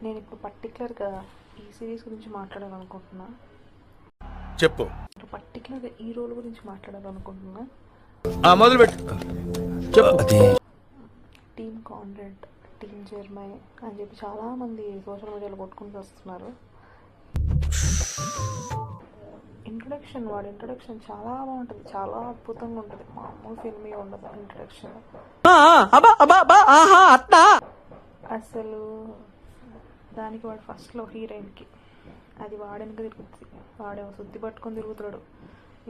నేను ఇప్పుడు పర్టికులర్గా ఈ సిరీస్ గురించి మాట్లాడాలనుకుంటున్నా. చెప్పు. పర్టికులర్గా ఈ రోల్ గురించి మాట్లాడాలనుకుంటున్నా. మొదలుపెట్టు. చెప్పు. టీమ్ కాన్రాడ్, టీమ్ జెర్మై అని చెప్పి చాలామంది సోషల్ మీడియాలో కొట్టుకుంటూ వస్తున్నారు. వాడి ఇంట్రొడక్షన్ చాలా బాగుంటుంది, చాలా అద్భుతంగా ఉంటుంది. మామూలు ఫిల్మీ ఉండదు ఇంట్రొడక్షన్. అసలు దానికి వాడు ఫస్ట్లో హీరోయిన్కి అది వాడెనక తిరుగుతుంది, వాడేమో శుద్ధి పట్టుకొని తిరుగుతాడు.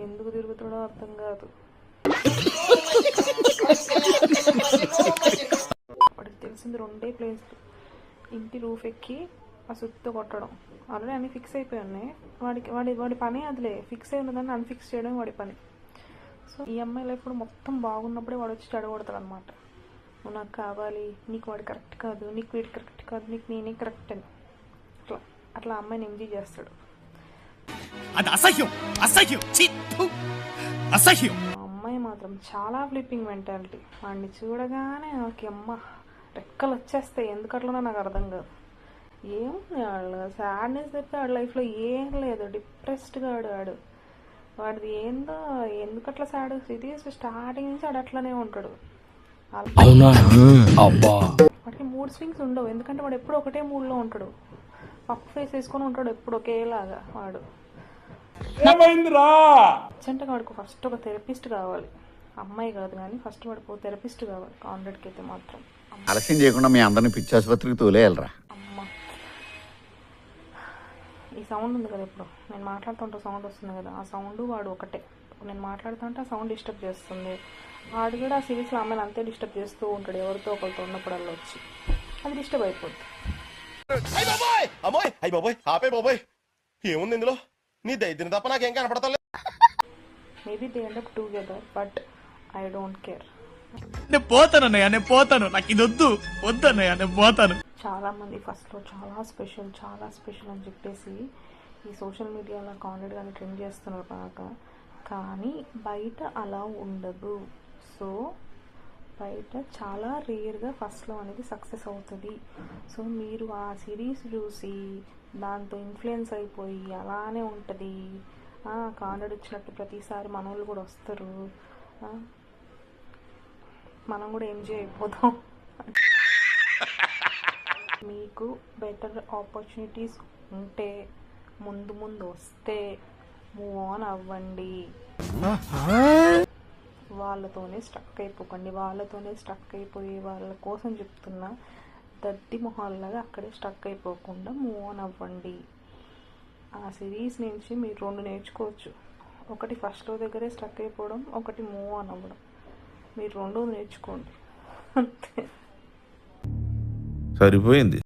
ఎందుకు తిరుగుతాడో అర్థం కాదు. వాడికి తెలిసింది రెండే ప్లేస్లు, ఇంటి రూఫ్ ఎక్కి ఆ సుత్తితో కొట్టడం. ఆల్రెడీ అన్నీ ఫిక్స్ అయిపోయి ఉన్నాయి. వాడి పని అదిలే, ఫిక్స్ అయి ఉన్నదాన్ని అన్ఫిక్స్ చేయడం వాడి పని. సో ఈ అమ్మాయి లైఫ్ కూడా మొత్తం బాగున్నప్పుడే వాడు వచ్చి చెడగొడతాడు అనమాట. నువ్వు నాకు కావాలి, నీకు వాడు కరెక్ట్ కాదు, నీకు వీడు కరెక్ట్ కాదు, నీకు నేనే కరెక్ట్ అని అట్లా అట్లా అమ్మాయిని ఎంజాయ్ చేస్తాడు. అది అసహ్యం, అసహ్యం, అసహ్యం. అమ్మాయి మాత్రం చాలా ఫ్లిప్పింగ్ మెంటాలిటీ. వాడిని చూడగానే నాకు అమ్మ రెక్కలు వచ్చేస్తాయి. ఎందుకట్లనో నాకు అర్థం కాదు. ఏముంది వాళ్ళు సాడ్నెస్ తప్పి వాడి లైఫ్లో ఏం లేదు, డిప్రెస్డ్గా ఆడు. వాడిది ఏందో ఎందుకట్లా సాడ్ సిరీస్ స్టార్టింగ్ నుంచి వాడు అట్లనే ఉంటాడు. వాడికి మూడ్ స్వింగ్స్ ఉండవు, ఎందుకంటే వాడు ఎప్పుడు ఒకటే మూడ్లో ఉంటాడు. పప్పు ఫేస్ వేసుకొని ఉంటాడు ఎప్పుడు ఒకేలాగా. వాడు అంటే వాడికి ఫస్ట్ ఒక థెరపిస్ట్ కావాలి, అమ్మాయి కాదు కానీ ఫస్ట్ వాడికి ఒక థెరపిస్ట్ కావాలి. కాన్రాడ్కి అయితే మాత్రం ఆలస్యం చేయకుండా మీ అందరినీ పిచ్చి ఆసుపత్రికి తోలేయాలరా. అమ్మ ఈ సౌండ్ ఉంది కదా, ఇప్పుడు నేను మాట్లాడుతుంటే సౌండ్ వస్తుంది కదా, ఆ సౌండ్ వాడు ఒకటే. నేను మాట్లాడుతుంటే ఆ సౌండ్ డిస్టర్బ్ చేస్తుంది. వాడు కూడా ఆ సిరీస్లో అమ్మాయిని అంతే డిస్టర్బ్ చేస్తూ ఉంటాడు, ఎవరితో ఒకరితో ఉన్నప్పుడల్లా వచ్చి. అది డిస్టర్బ్ అయిపోద్ది. ఏముంది ఇందులో? నీ దైద్యం తప్ప నాకేం కనపడతలే. Maybe they end up together, but I don't care. నేను పోతానన్నయ్య, నేను పోతాను, నాకు ఇది వద్దు వద్దన్నయ్య, నేను పోతాను. చాలా మంది ఫస్ట్లో చాలా స్పెషల్ అని చెప్పేసి ఈ సోషల్ మీడియాలో కాన్రాడ్ కానీ ట్రెండ్ చేస్తున్నారు బాగా. కానీ బయట అలా ఉండదు. సో బయట చాలా రేర్గా ఫస్ట్లో అనేది సక్సెస్ అవుతుంది. సో మీరు ఆ సిరీస్ చూసి దాంతో ఇన్ఫ్లుయెన్స్ అయిపోయి అలానే ఉంటుంది. కాన్రాడ్ వచ్చినట్టు ప్రతిసారి మన వాళ్ళు కూడా వస్తారు, మనం కూడా ఎంజాయ్ అయిపోతాం. మీకు బెటర్ ఆపర్చునిటీస్ ఉంటే ముందు వస్తే మూవ్ ఆన్ అవ్వండి. వాళ్ళతోనే స్టక్ అయిపోకండి. వాళ్ళతోనే స్టక్ అయిపోయి వాళ్ళ కోసం చెప్తున్నా, దద్ది మొహాల్లాగా అక్కడే స్టక్ అయిపోకుండా మూవ్ ఆన్ అవ్వండి. ఆ సిరీస్ నుంచి మీరు 2 నేర్చుకోవచ్చు. ఒకటి ఫస్ట్లో దగ్గరే స్టక్ అయిపోవడం, ఒకటి మూవ్ ఆన్ అవ్వడం. మీరు 2 నేర్చుకోండి అంతే. సరిపోయింది.